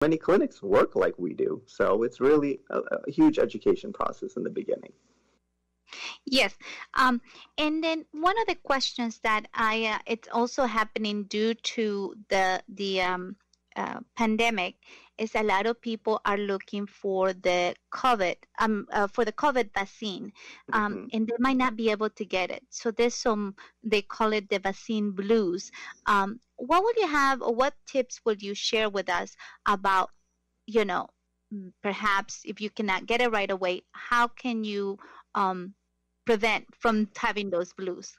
many clinics work like we do. So it's really a huge education process in the beginning. Yes. And then one of the questions that it's also happening due to the pandemic is a lot of people are looking for the COVID vaccine, and they might not be able to get it. So there's they call it the vaccine blues. What would you have, or what tips would you share with us about, you know, perhaps if you cannot get it right away, how can you prevent from having those blues?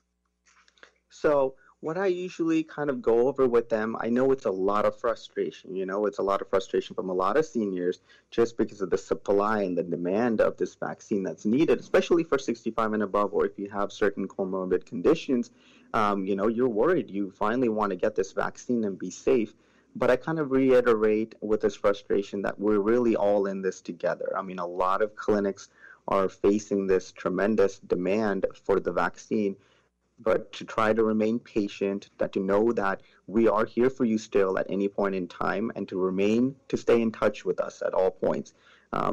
So what I usually kind of go over with them, I know it's a lot of frustration. It's a lot of frustration from a lot of seniors just because of the supply and the demand of this vaccine that's needed, especially for 65 and above, or if you have certain comorbid conditions. You're worried. You finally want to get this vaccine and be safe. But I kind of reiterate with this frustration that we're really all in this together. I mean, a lot of clinics are facing this tremendous demand for the vaccine, but to try to remain patient, that to know that we are here for you still at any point in time, and to stay in touch with us at all points,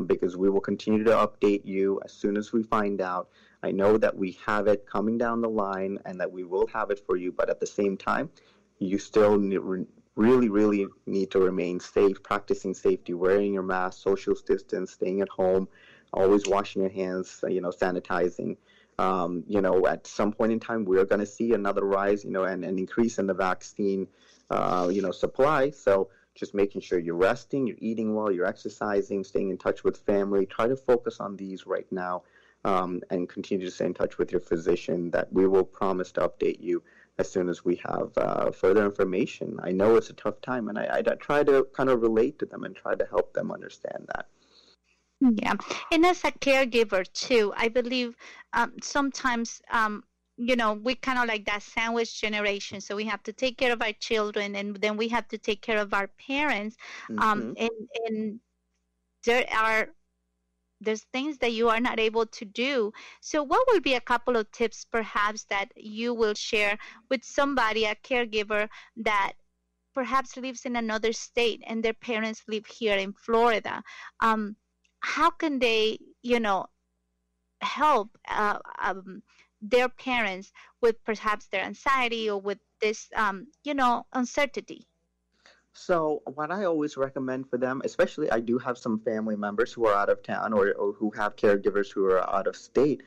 because we will continue to update you as soon as we find out. I know that we have it coming down the line and that we will have it for you, but at the same time, you still really, really need to remain safe, practicing safety, wearing your mask, social distance, staying at home, always washing your hands, sanitizing. At some point in time, we're going to see another rise, and an increase in the vaccine, supply. So just making sure you're resting, you're eating well, you're exercising, staying in touch with family. Try to focus on these right now, and continue to stay in touch with your physician, that we will promise to update you as soon as we have further information. I know it's a tough time, and I try to kind of relate to them and try to help them understand that. Yeah. And as a caregiver too, I believe sometimes, we kind of like that sandwich generation. So we have to take care of our children, and then we have to take care of our parents. And there's things that you are not able to do. So what would be a couple of tips perhaps that you will share with somebody, a caregiver that perhaps lives in another state and their parents live here in Florida? How can they, help their parents with perhaps their anxiety or with this, uncertainty? So what I always recommend for them, especially I do have some family members who are out of town, or who have caregivers who are out of state.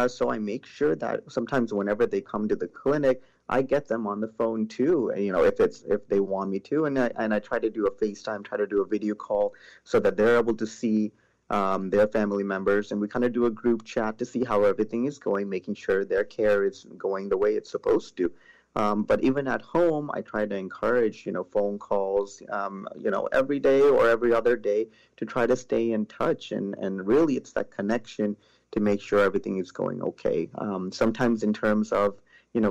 So I make sure that sometimes whenever they come to the clinic, I get them on the phone too. If they want me to, and I try to do a FaceTime, try to do a video call, so that they're able to see their family members, and we kind of do a group chat to see how everything is going, making sure their care is going the way it's supposed to. But even at home, I try to encourage, phone calls, every day or every other day, to try to stay in touch. And really, it's that connection to make sure everything is going okay. Sometimes in terms of,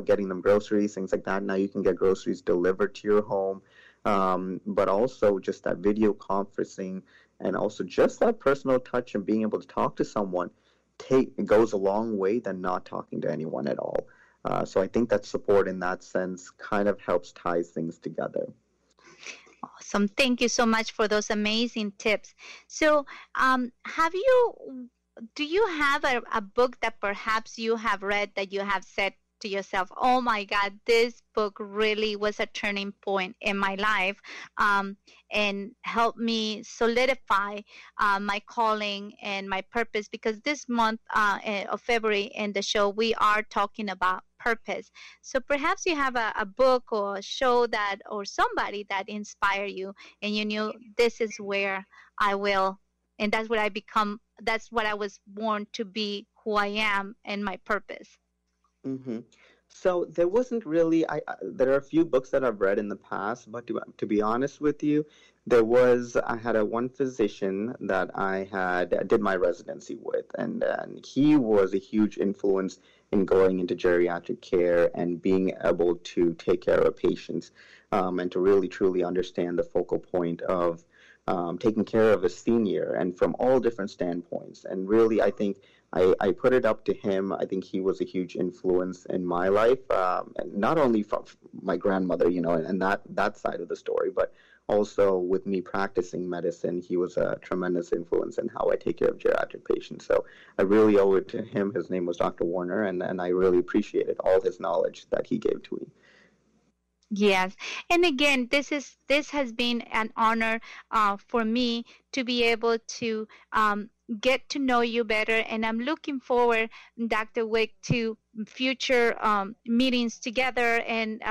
getting them groceries, things like that. Now you can get groceries delivered to your home. But also just that video conferencing, and also just that personal touch and being able to talk to someone goes a long way than not talking to anyone at all. So I think that support in that sense kind of helps tie things together. Awesome. Thank you so much for those amazing tips. So do you have a book that perhaps you have read that you have said to yourself, oh my God, this book really was a turning point in my life, and helped me solidify my calling and my purpose? Because this month of February in the show, we are talking about purpose. So perhaps you have a book or a show or somebody that inspired you, and you knew this is where I will, and that's what I become. That's what I was born to be, who I am, and my purpose. Mm-hmm. So there wasn't really, there are a few books that I've read in the past, but to be honest with you, I had one physician that did my residency with, and he was a huge influence in going into geriatric care and being able to take care of patients, and to really truly understand the focal point of taking care of a senior, and from all different standpoints. And really, I think I put it up to him. I think he was a huge influence in my life, and not only from my grandmother, and that side of the story, but also with me practicing medicine, he was a tremendous influence in how I take care of geriatric patients. So I really owe it to him. His name was Dr. Warner, and I really appreciated all his knowledge that he gave to me. Yes, and again, this has been an honor for me to be able to get to know you better, and I'm looking forward, Dr. Wick, to future meetings together and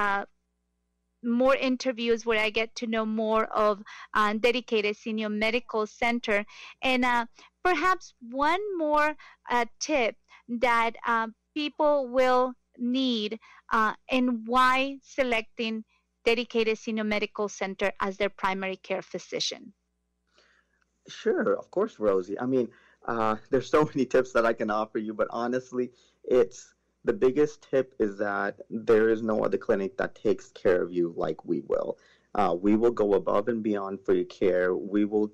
more interviews where I get to know more of Dedicated Senior Medical Center, and perhaps one more tip that people will need and why selecting Dedicated Senior Medical Center as their primary care physician. Sure, of course, Rosie. I mean, there's so many tips that I can offer you, but honestly, it's the biggest tip is that there is no other clinic that takes care of you like we will. We will go above and beyond for your care. We will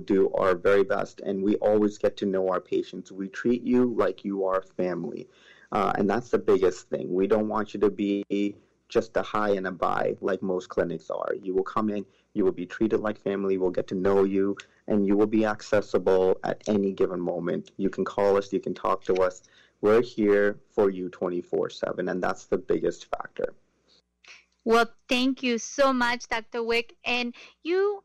do our very best, and we always get to know our patients. We treat you like you are family, and that's the biggest thing. We don't want you to be just a hi and a bye like most clinics are. You will come in, you will be treated like family. We'll get to know you, and you will be accessible at any given moment. You can call us, you can talk to us. We're here for you 24/7, and that's the biggest factor. Well, thank you so much, Dr. Wick. And you,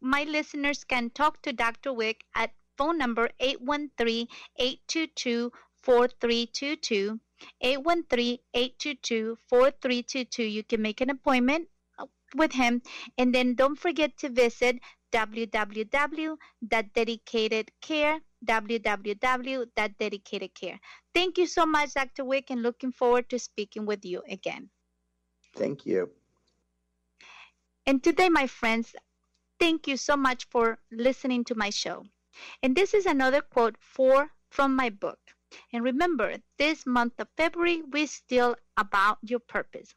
my listeners, can talk to Dr. Wick at phone number 813-822-4322. 813-822-4322. You can make an appointment with him. And then don't forget to visit www.dedicatedcare. Thank you so much, Dr. Wick, and looking forward to speaking with you again. Thank you. And today, my friends, thank you so much for listening to my show. And this is another quote from my book. And remember, this month of February, we're still about your purpose.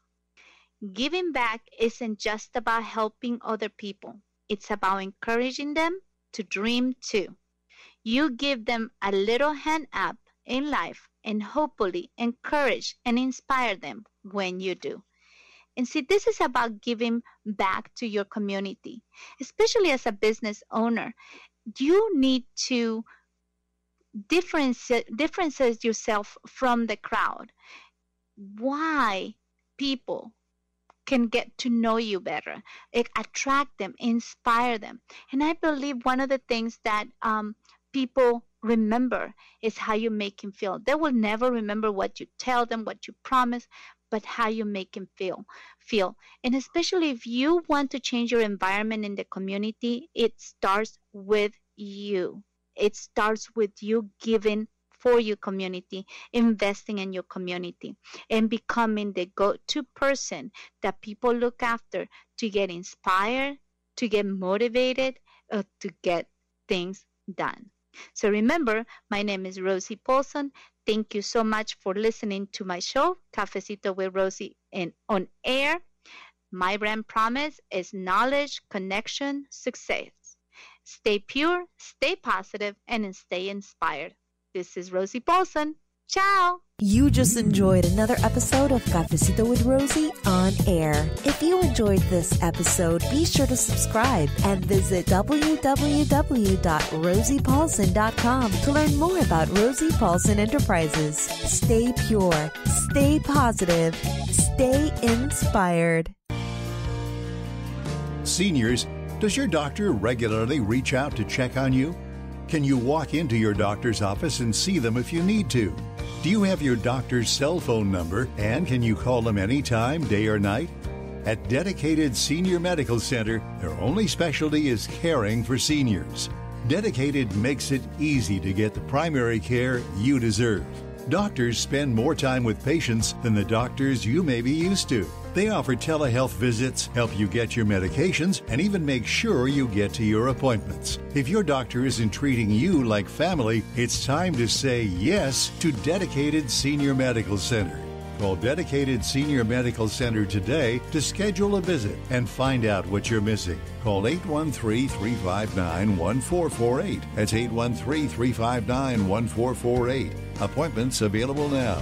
Giving back isn't just about helping other people. It's about encouraging them to dream too. You give them a little hand up in life and hopefully encourage and inspire them when you do. And see, this is about giving back to your community, especially as a business owner. You need to differentiate yourself from the crowd. Why people can get to know you better, attract them, inspire them. And I believe one of the things that people remember is how you make them feel. They will never remember what you tell them, what you promise, but how you make them feel. And especially if you want to change your environment in the community, it starts with you. It starts with you giving for your community, investing in your community, and becoming the go-to person that people look after to get inspired, to get motivated, to get things done. So remember, my name is Rosie Paulson. Thank you so much for listening to my show, Cafecito with Rosie, on air. My brand promise is knowledge, connection, success. Stay pure, stay positive, and stay inspired. This is Rosie Paulson. Ciao! You just enjoyed another episode of Cafecito with Rosie on air. If you enjoyed this episode, be sure to subscribe and visit www.rosiepaulson.com to learn more about Rosie Paulson Enterprises. Stay pure, stay positive, stay inspired. Seniors, does your doctor regularly reach out to check on you? Can you walk into your doctor's office and see them if you need to? Do you have your doctor's cell phone number, and can you call them anytime, day or night? At Dedicated Senior Medical Center, their only specialty is caring for seniors. Dedicated makes it easy to get the primary care you deserve. Doctors spend more time with patients than the doctors you may be used to. They offer telehealth visits, help you get your medications, and even make sure you get to your appointments. If your doctor isn't treating you like family, it's time to say yes to Dedicated Senior Medical Center. Call Dedicated Senior Medical Center today to schedule a visit and find out what you're missing. Call 813-359-1448. That's 813-359-1448. Appointments available now.